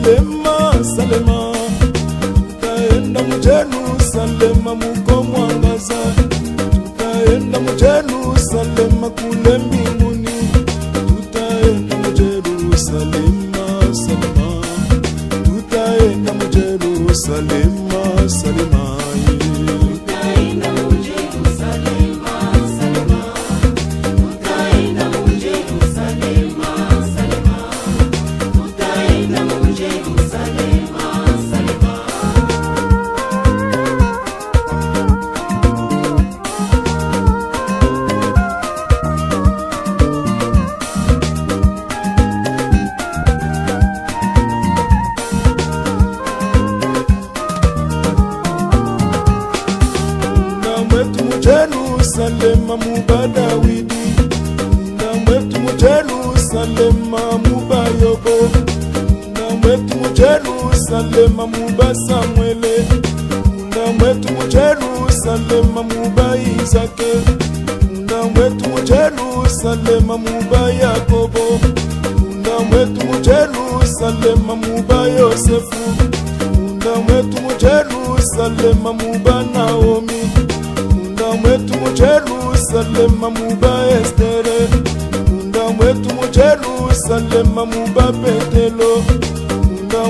Salema, Salema, tutaenda Jerusalema muko mwangaza, tutaenda Jerusalema kule mbinguni, tutaenda Jerusalema, Salema, tutaenda Jerusalema, Salema. Jerusalema muba Dawidi, namwetu mu Jerusalema muba Yobo, namwetu mu Jerusalema muba Samuele, namwetu mu Jerusalema muba Isake, namwetu mu Jerusalema muba Yakobo, namwetu mu Jerusalema muba Yosefu, namwetu mu Jerusalema muba Naomi, mwetu mu Jerusalema muba Estere, mwetu mu Jerusalema muba Petelo,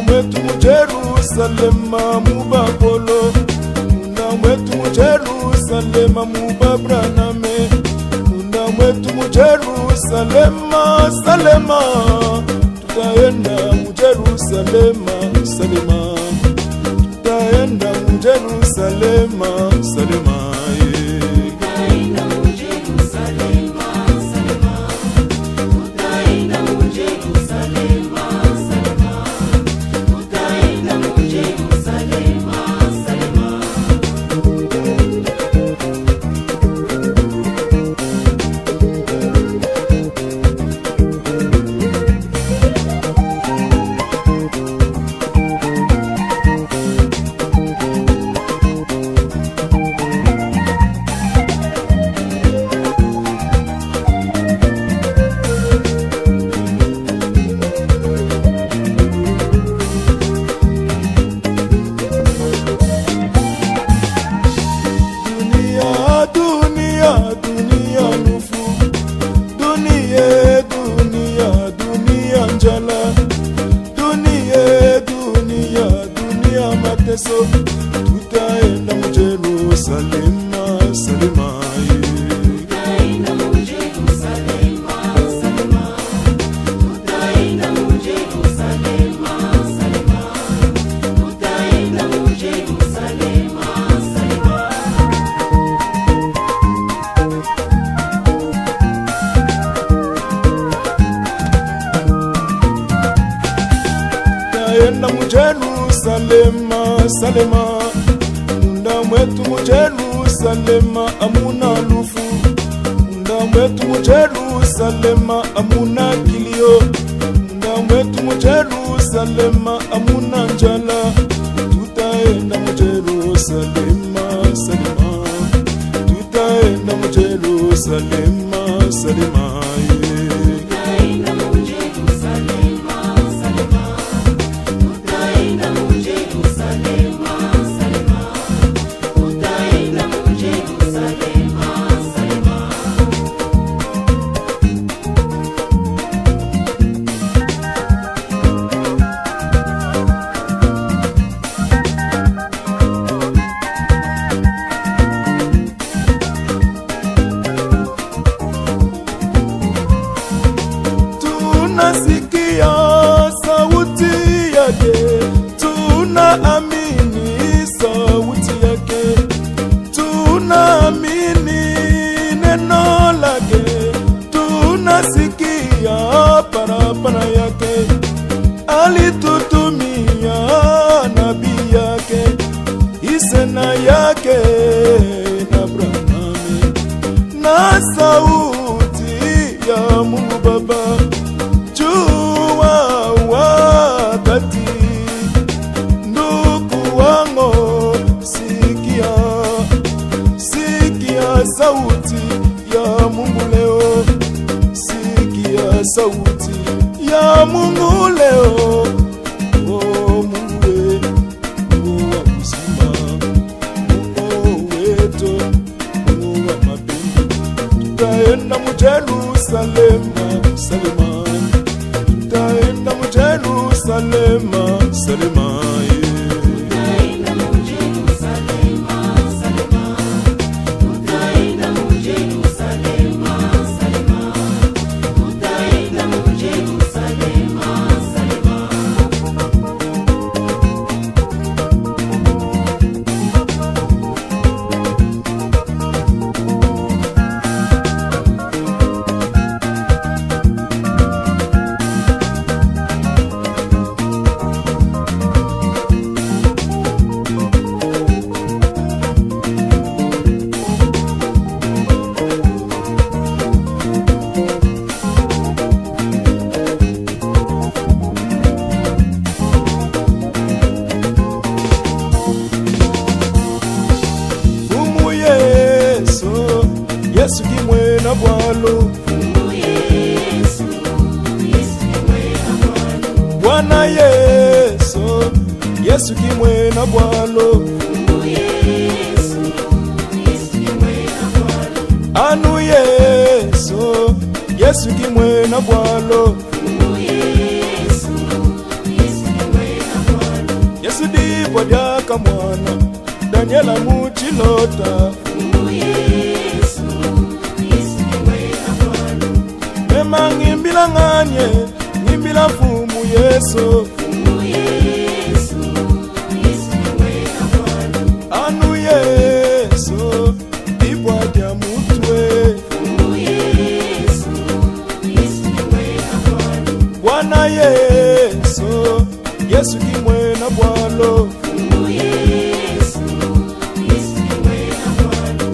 mwetu mu Jerusalema muba Polo, mwetu mu Jerusalema muba Braname, mwetu mu Jerusalema, Salema, tutaenda mu Jerusalema, Salema, tutaenda mu Jerusalema, Salema. Tutaenda mu Jerusalema, Salema. Tutaenda mu Jerusalema, Salema. Tutaenda mu Jerusalema, Salema. Tutaenda mu Jerusalema, Salema. Tutaenda mu Jerusalema, Salema, munda mwetu mu Jerusalema amuna lufu, munda mwetu mu Jerusalema amuna kilio, munda mwetu mu Jerusalema amuna njala, tutaenda mu Jerusalema, Salema, tutaenda mu Jerusalema, Salema. Tunasikia sauti yake, tunaamini sauti yake, tunaamini neno lake, tunasikia parapara yake, alitutumia nabii yake, Isena yake na Braname, na sauti ya Mungu Baba. Jua wakati ndugu wangu, sikia, sikia sauti ya Mungu leo, sikia sauti ya Mungu leo. Oh. Jerusalema, Salema, Tutaenda mu Jerusalema, Salema. Tutaenda mu Jerusalema, Salema. Tutaenda mu Jerusalema, Salema. Fumu Yesu, Yesu kimwe na bwalo. Fumu Yesu, Yesu kimwe na bwalo. Bwana Yesu, Yesu kimwe na bwalo. Fumu Yesu, Yesu kimwe na bwalo. Anu Yesu, Yesu kimwe na bwalo. Fumu Yesu, Yesu kimwe na bwalo. Yesu dipo dyaka mwana, Daniela muchilota. Fumu Yesu, Yesu kimwe na bwalo. Mema ngimbila nganye, ngimbila fumu Yesu. Fumu Yesu, Yesu kimwe na bwalo. Anu Yesu, dipo dya mutwe. Fumu Yesu, Yesu kimwe na bwalo. Bwana Yesu, Yesu kimwe na bwalo. Fumu Yesu, Yesu kimwe na bwalo.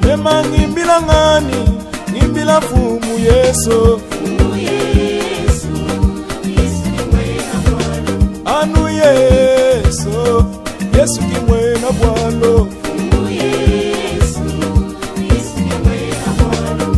Mema ngimbila ngani, ngimbila fumu Yesu. Fumu Yesu, Yesu kimwe na bwalo. Anu Yesu, Yesu kimwe na bwalo. Fumu Yesu, Yesu kimwe na bwalo.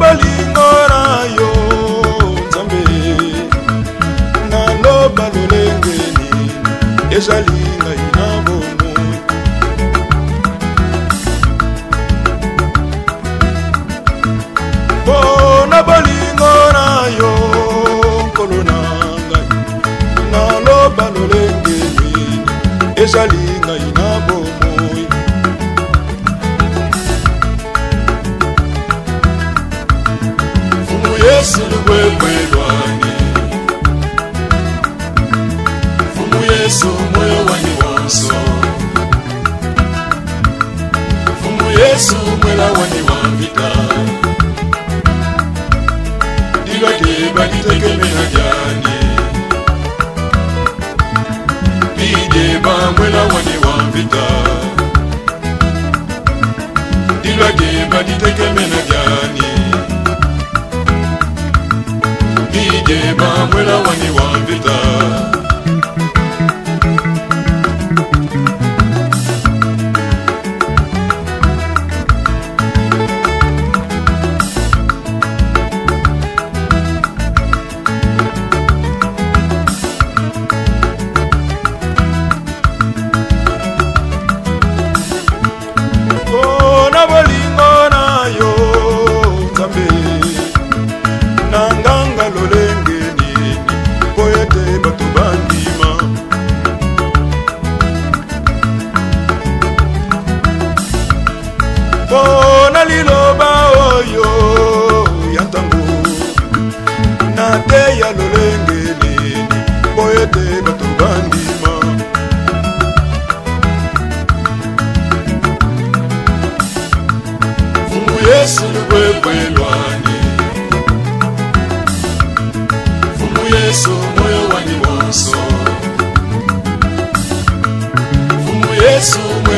Balingora yo Nzambe naloba lolengeni ezalinga ina bomoi bona balingora yo kolonanga naloba lolengeni ezalinga ina bomoi Yesu lugwekwelwani Fumu Yesu moyo wani wonso Fumu Yesu mwela wani wambita Diba ditekemena jani Bideba mwela wani wambita Diba ditekemena jani Bideba mwela wani wambita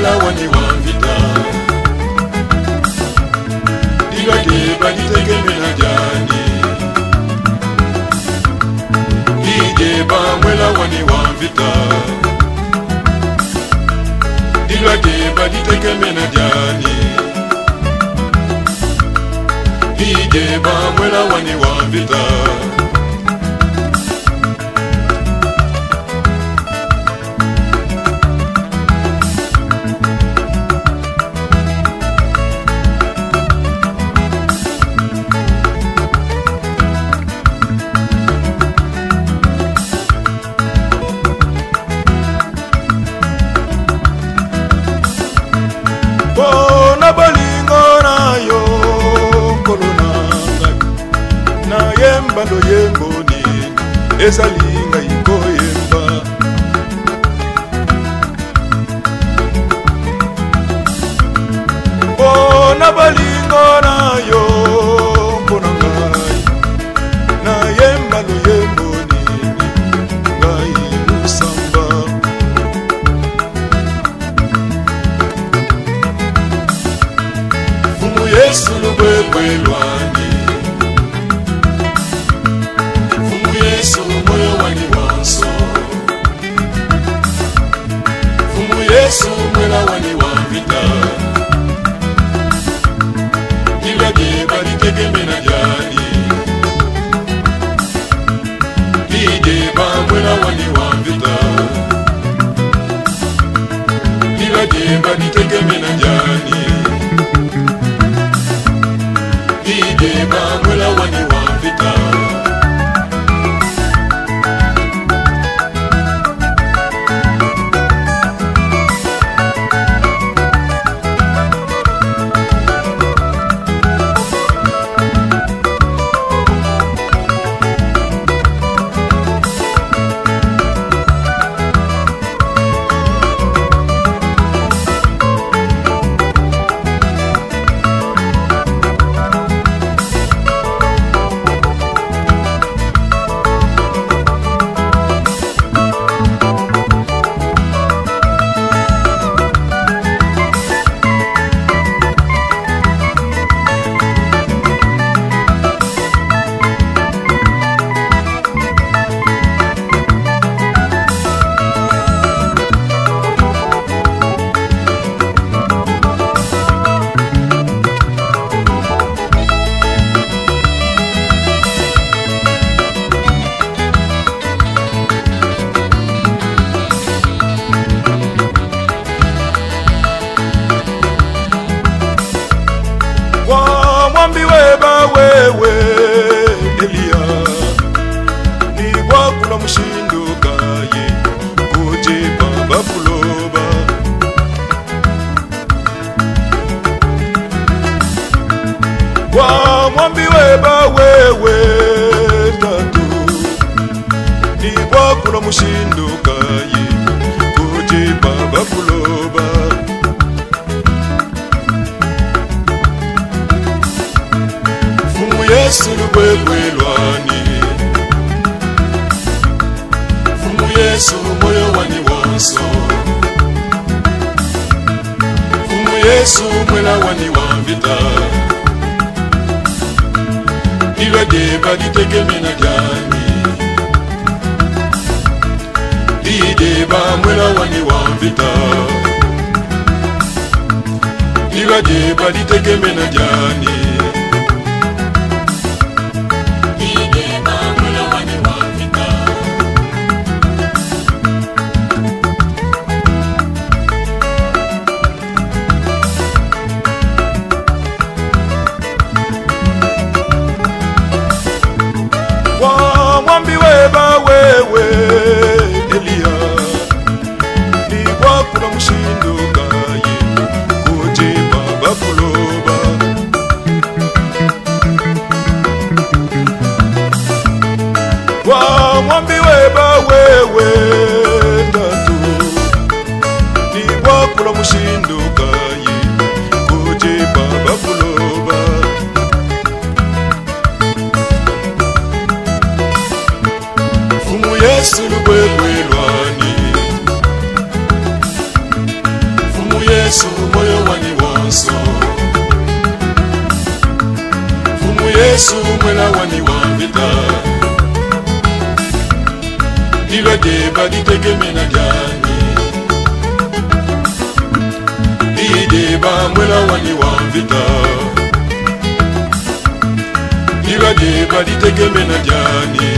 mwela wani wa vita. Dilwa deba ditegemena jani. Dideba mwela wani wa vita. Dilwa deba ditegemena jani. Dideba mwela wani wa vita. Bona bolingo na yo kolonanga na yemba ndo yemboni ezalinga iko yemba. Bona bolingo na yo kolonanga na yemba ndo yemboni ngai musamba. Yesu lubwebwe lwani. Fumu Yesu moyo wani wanso. Fumu Yesu mwela wani wa vita. Dilwa deba ditegemena jani. Dideba mwela wani wa vita. Dilwa deba ditegemena jani. Dideba mwela wani wa vita. Wewe Elia ni wakula mushinduka ye koje baba fuloba. Wa mwambi weba wewe tatu ni wakula mushinduka ye koje baba fuloba. Yesu lubwebwe lwani. Fumu Yesu moyo wani wanso. Fumu Yesu mwela wani wa vita. Dilwa deba ditegemena jani. Dideba mwela wani wa vita. Dilwa deba ditegemena jani. Wewe Elia ni wakula mushinduka ye koje baba fuloba. Libaje baditegeme na jani Liye ba mwela wani wamvita Libaje baditegeme na jani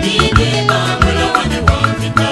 Liye ba mwela wani wamvita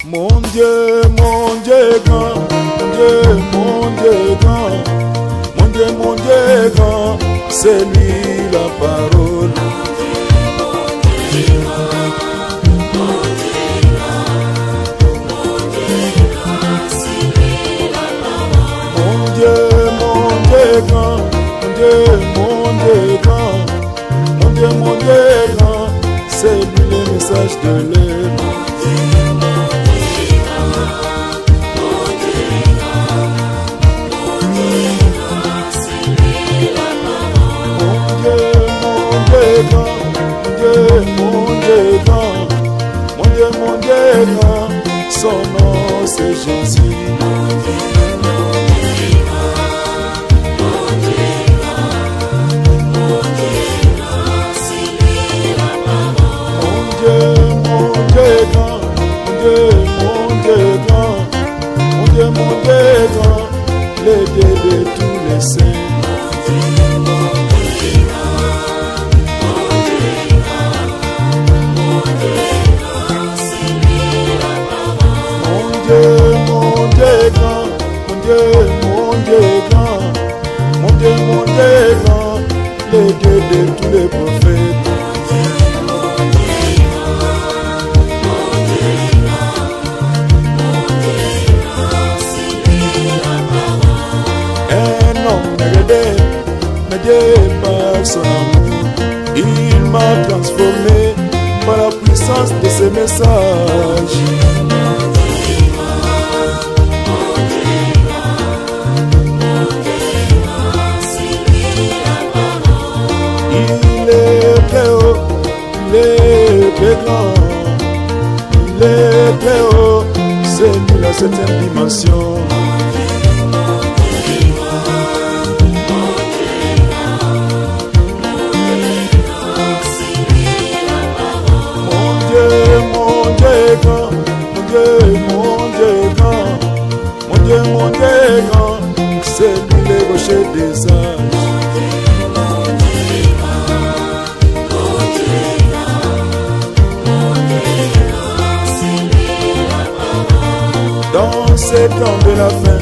Mon Dieu grand, mon Dieu grand, mon Dieu grand, c'est lui la parole. Mon Dieu grand, mon Dieu grand, c'est lui le message de l'air. Mon Dieu grand, son nom c'est Jésus. Mon Dieu grand, le Dieu de tous les saints. Mon Dieu grand, le Dieu de tous les prophètes. Un homme rebelle, mais Dieu par son amour, il m'a transformé par la puissance de ses messages. Il est très haut, c'est lui la septième dimension. Mon Dieu grand, c'est lui le rocher des âges. Dans ces temps de la fin,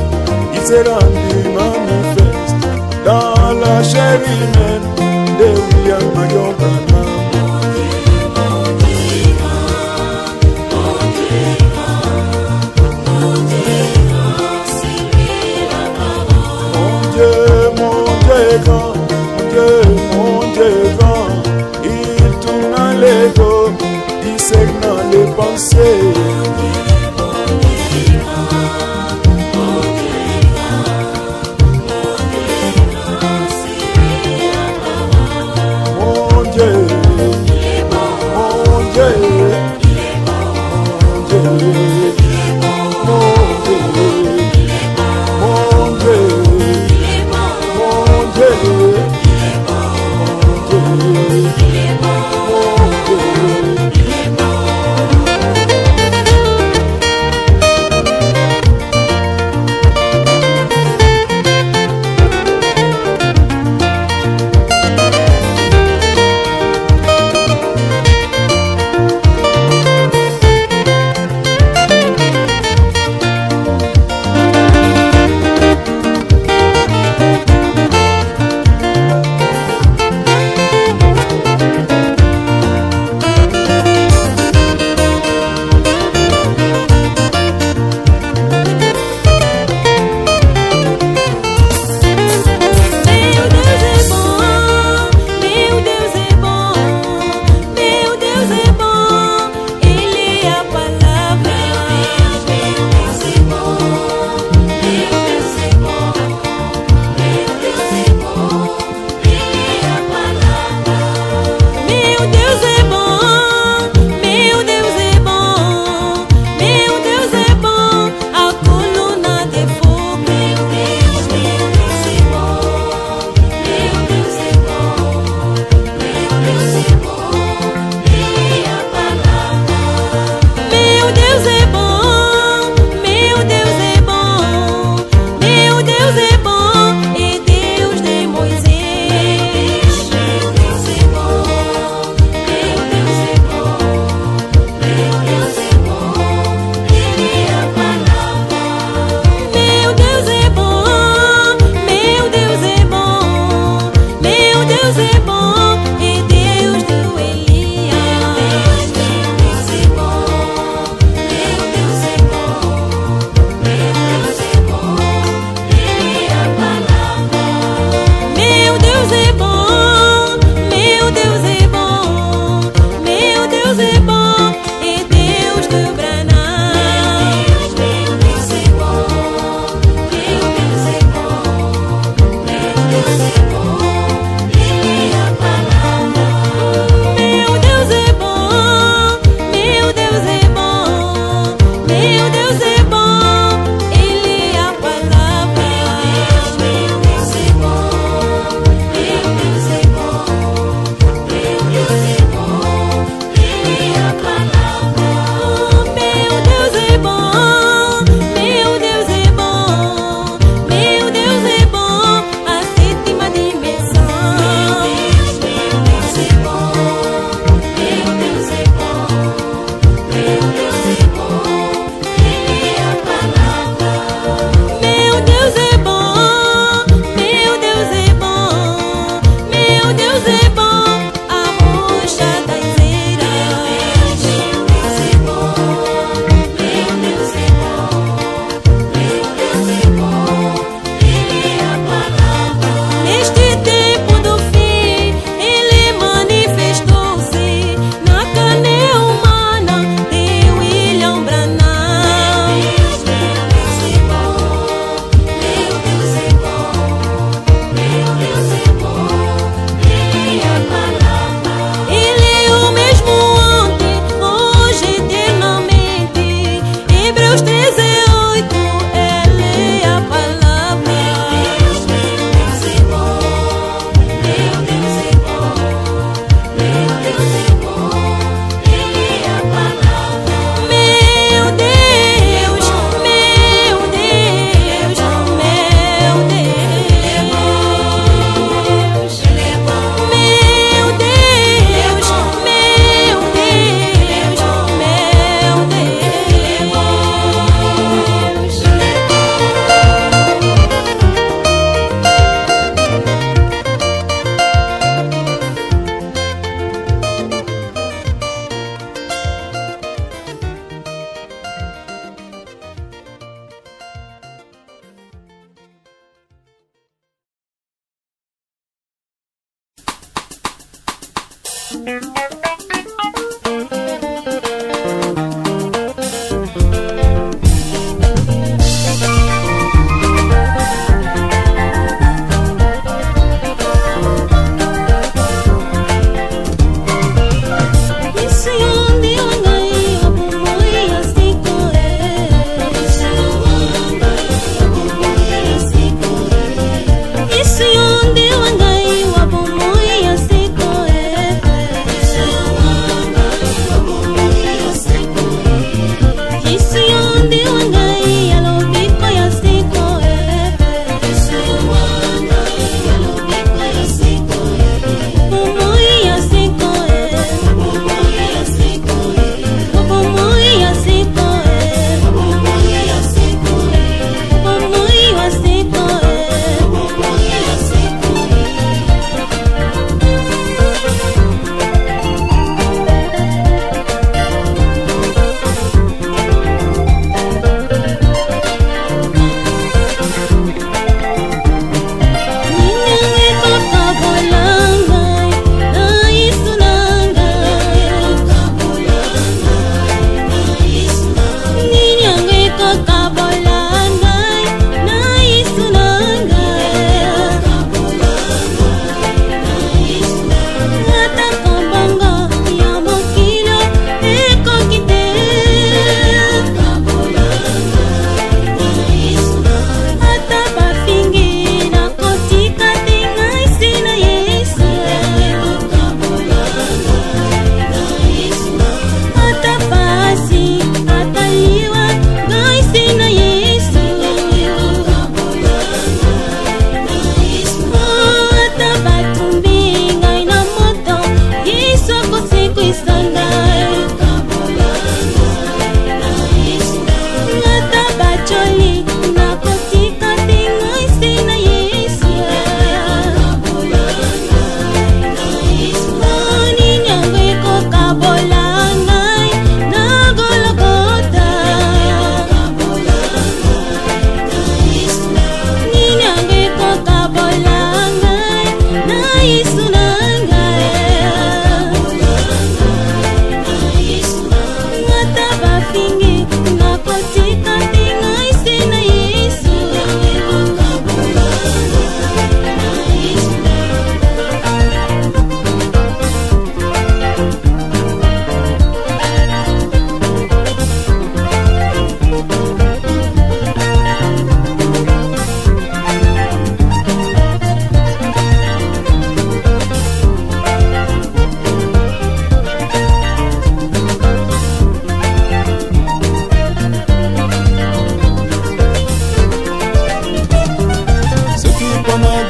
il s'est rendu manifeste dans la chair humaine de William Marion Branham. Mon Dieu grand, il tourne l'ego, discernant les pensées. Isso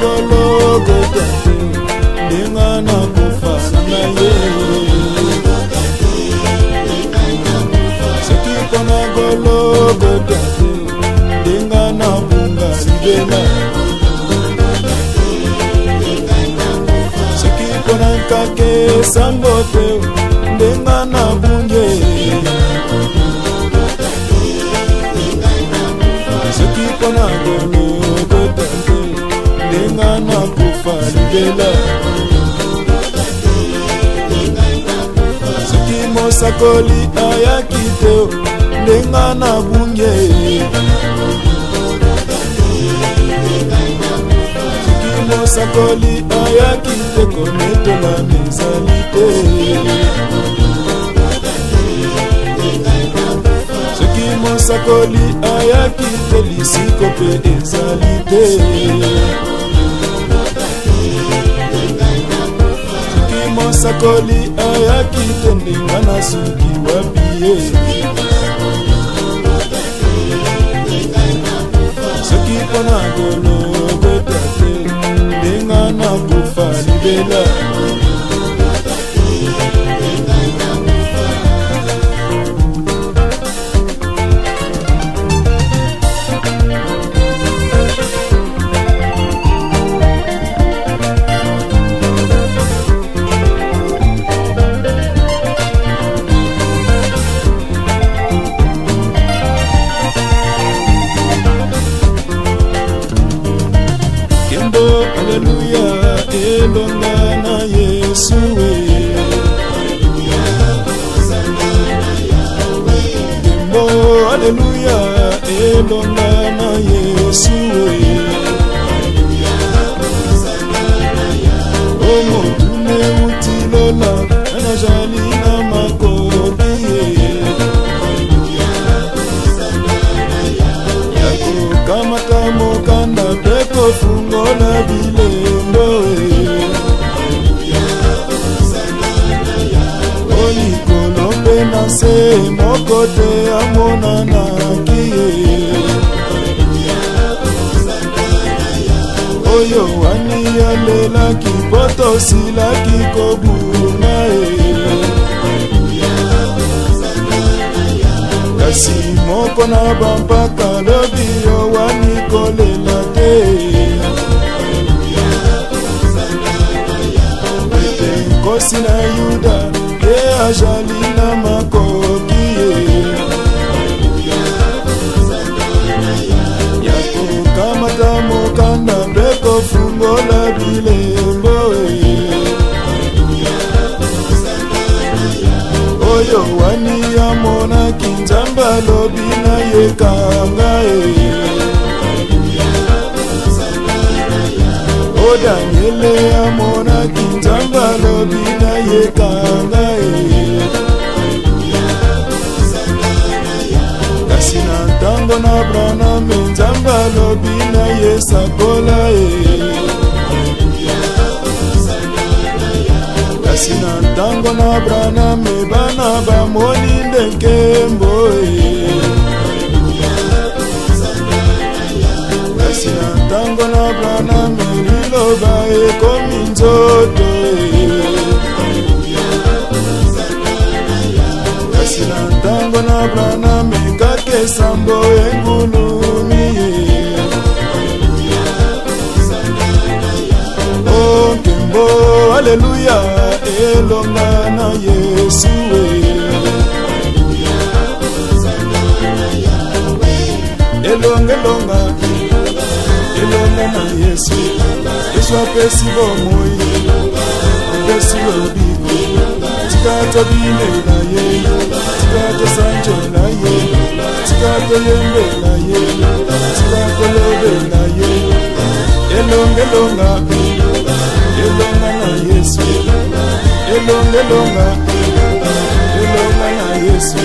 Golgotha ndingana kufana naye sekipona Golgotha ndingana kungalibela sekipona nkake sambote ndingana bunye sekipona Golgotha ndingana kufalibela sekimo sakoli ayakiteo ndingana bunye sekimo sakoli ayakite konetola mizalite sekimo sakoli ayakite lisiko pe ezalite Sakoli ayakite ndingana suki wapiye sekipona Golgotha ndingana kufalibela Hallelujah, elongana Yesu Gembo, hallelujah, elongana Yesu Omo tune utilola, anajali na makodi Yako kamata mokanda peko fungo na bilendo Oli kolombe na se mokote amona na kiye Oyo wani yalela kipoto sila kikobuna Kasi moko na bampaka lobi yo wani kolela te Kosi na Yuda ye ajali na makoki Yako kamata mokanda beko fungola bilembo Oyo wani amona kinzamba lobi na ye kanga O Daniele amona kinzamba lobi na ye kanga Kasi na ntango na Branham nzamba lobi na ye sakola Kasi na ntango na Branham bana bamoni ndekembo Kasi na ntango na Branham liloba ekomi nzoto Kasi na ntango na Branham kake sambo engulumi Oh Gembo, hallelujah, elongana Yesu Elonga na Yesu Yesu apesi bomoi Apesi lobigo Tikato bine na ye Tikato sanjo na ye Tikato yembe na ye Tikato lobe na ye Elonga na Yesu Elonga na Yesu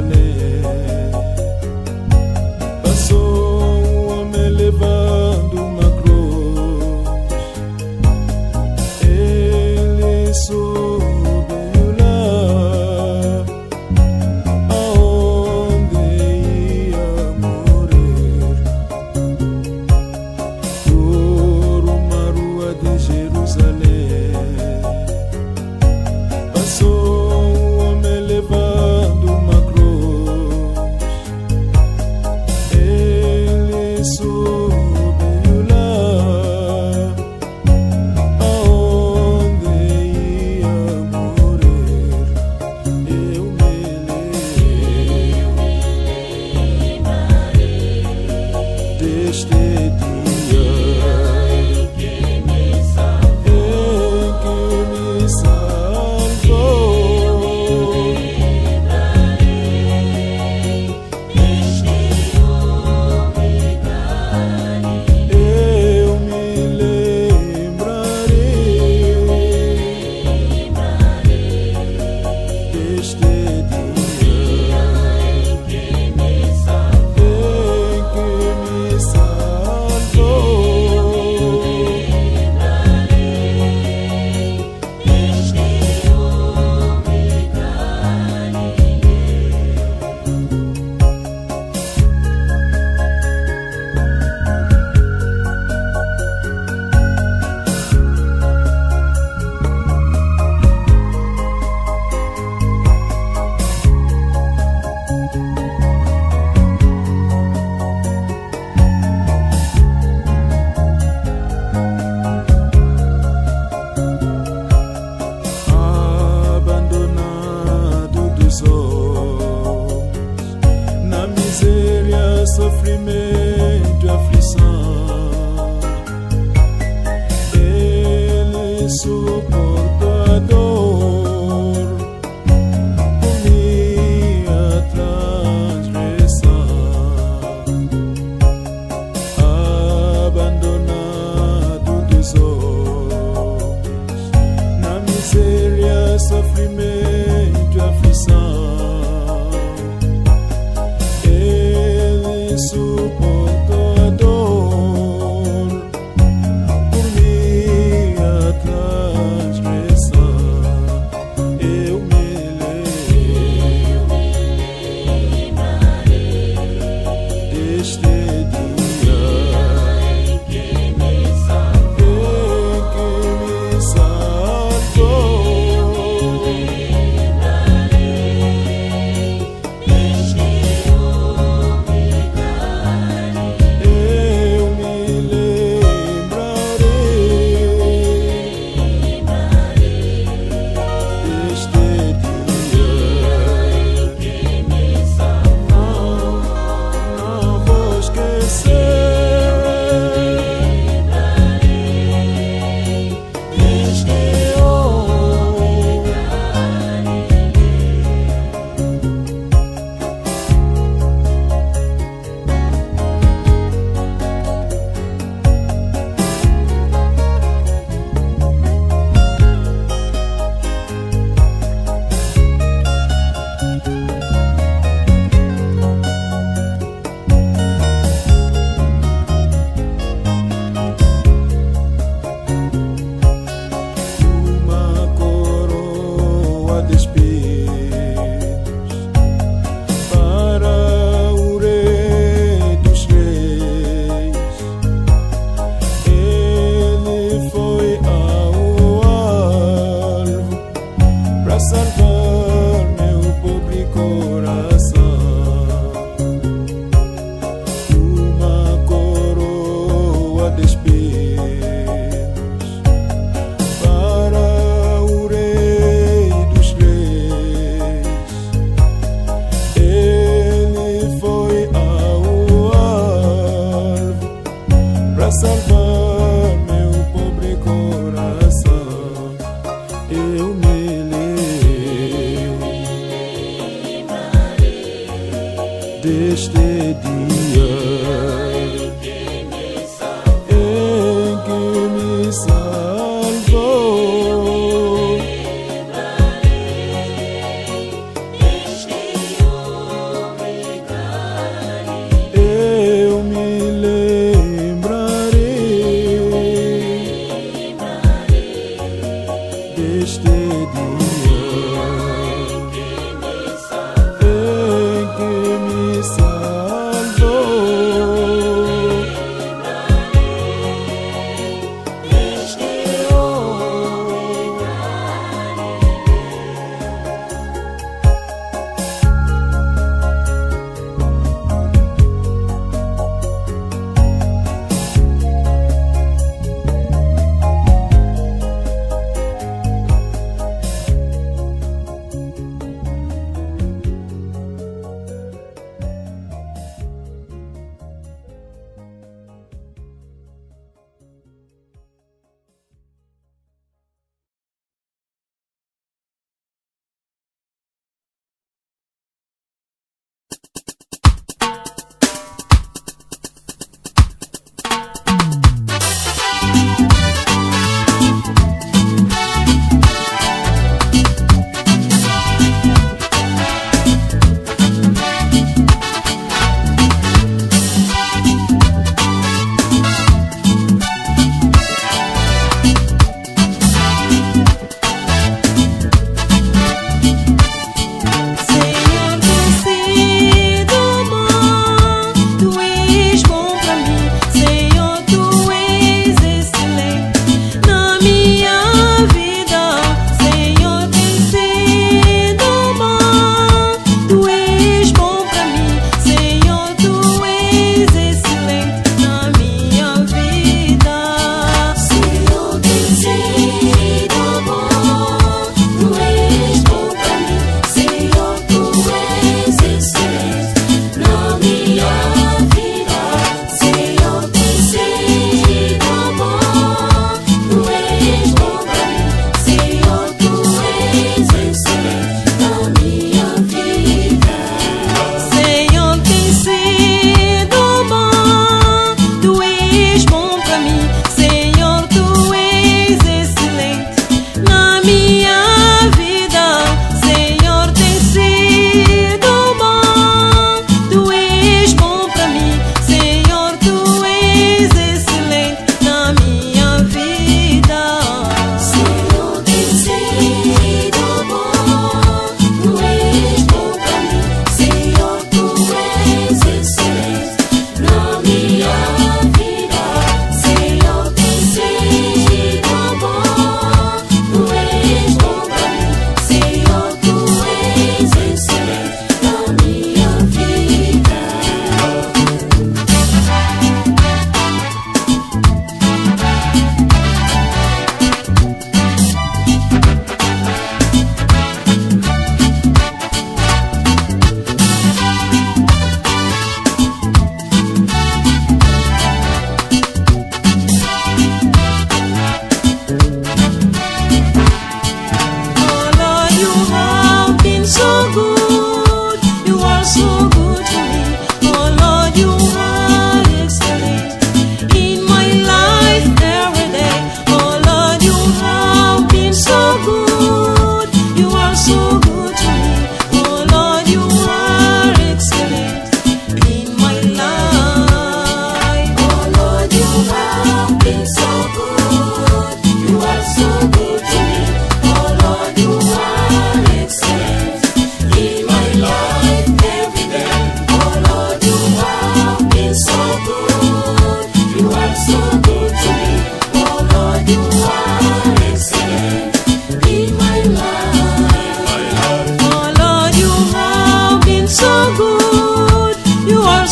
Jerusalém. Passou um homem levando uma cruz. Ele subiu lá aonde ia morrer, por uma rua de Jerusalém. Passou um homem levando uma cruz. Ele subiu lá aonde ia morrer. Eu me lembrarei deste dia em que me salvou. Eu me lembrarei deste dia em que me salvou. Abandonado dos homens, na miséria, sofrimento e aflição, ele suportou a dor por minha transgressão. Abandonado dos homens, na miséria, sofrimento e aflição, ele suportou a dor por minha transgressão. Eu me lembrarei deste dia em que me salvou. deste dia em que me salvou. Lembrarei deste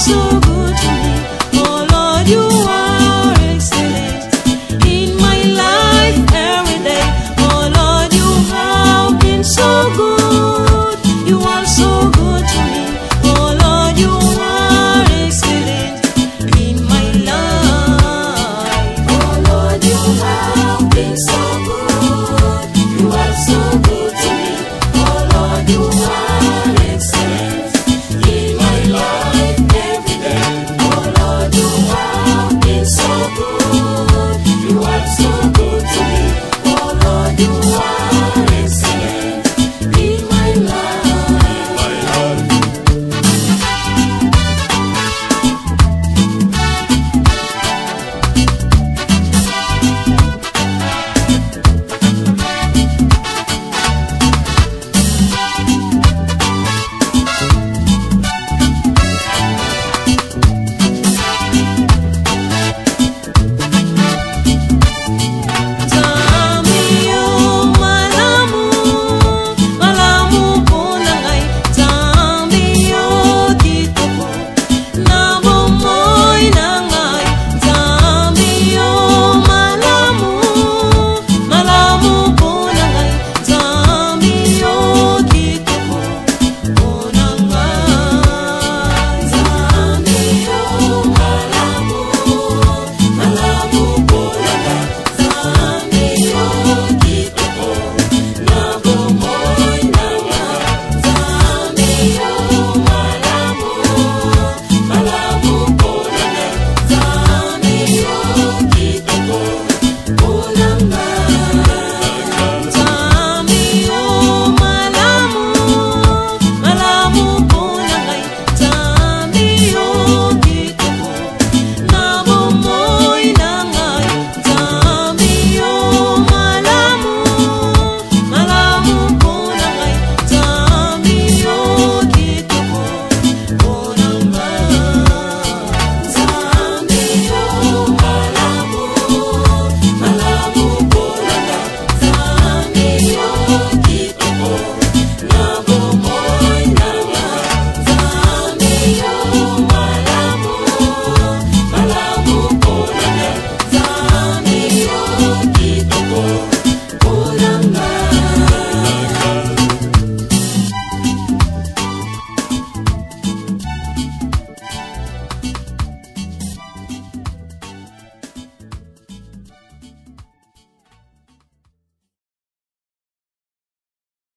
Yesu